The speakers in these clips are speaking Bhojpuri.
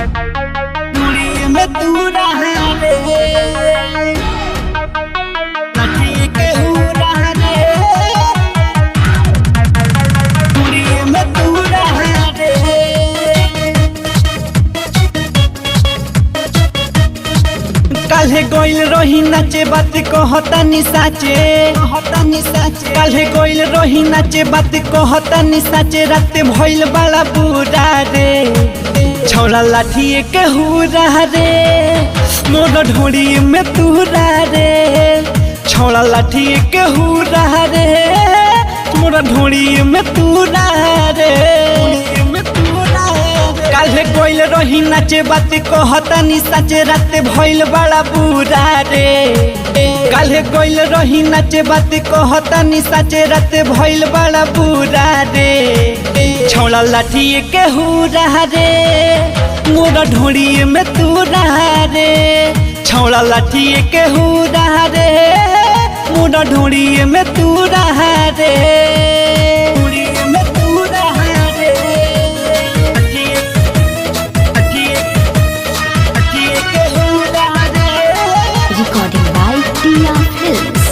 दूरी में तू रहा रे, लाठी के हूँ रहा रे, दूरी में तू रहा रे। काल्हे गोइल रही नाचे बात कहता नि साचे, काल्हे गोइल रही नाचे बात कहता नि साचे, रात भइल बड़ा बुरा रे, छौड़ा लाठी के हुरा रे, मोर ढोड़ी में तूरा रे, छौड़ा लाठी के हुरा रे, मोर ढोड़ी में तूरा रे। काल्हे गोइल रही नाचे बात कहता नि साचे, रात भइल बड़ा बुरा रे, काल्हे गोइल रही नाचे बात कहता नि साचे, रात भइल बड़ा बुरा रे, छौड़ा लाठी के हुरा रे, मोर ढोड़ी में तूरा रे, छौड़ा लाठी के हुरा रे, मोर ढोड़ी में तूरा रे, ढोड़ी में तूरा रे। Recording by Tia Films.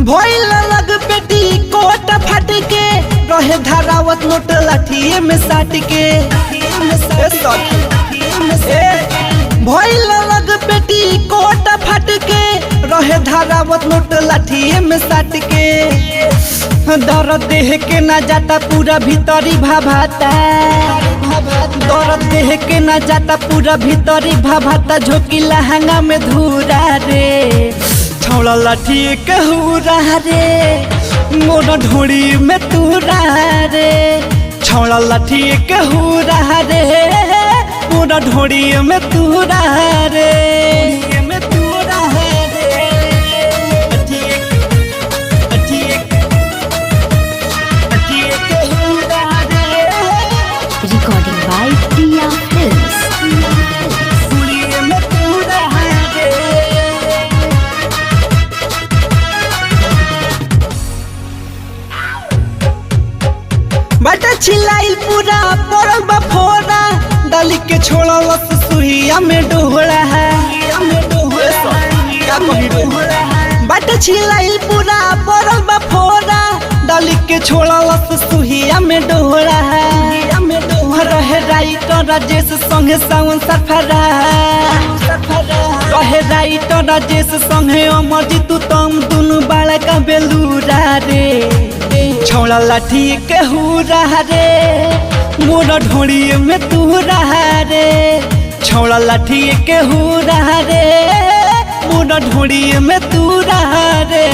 भइल लग बेटी कोट फट के रहे धरावत नोट लाठी में साट के, भइल लग बेटी कोट फट के रहे धरावत नोट लाठी में साट के, दर्द देह के ना जाता पूरा भीतरी भाभाता, दर्द देह के ना जाता पूरा भीतरी भाभाता, झोंकी लहंगा में धूरा रे, छौड़ा लाठी के हुरा रे, मोर ढोड़ी में तूरा रे, छौड़ा लाठी के हुरा रे, मोर ढोड़ी में तूरा रे, में तूरा रे। Recording by Tia Films. बाटा छिलाई पूरा पड़ल बा फोरा, डाली के छोड़ा लस सुहिया में डोहरा है, बाटा छिलाई पूरा पड़ल बा फोरा, डाली के छोड़ा लस सुहिया में डोहरा है, रहे राइटर राजेश संगे सावन सफरा, रहे राइटर राजेश संगे अमरजीत तम दुनु बाला का बेलूरा रे, छौड़ा लाठी के हुरा रे, मोर ढोड़ी में तूरा रे, छौड़ा लाठी के हुरा रे, मोर ढोड़ी में तूरा रे।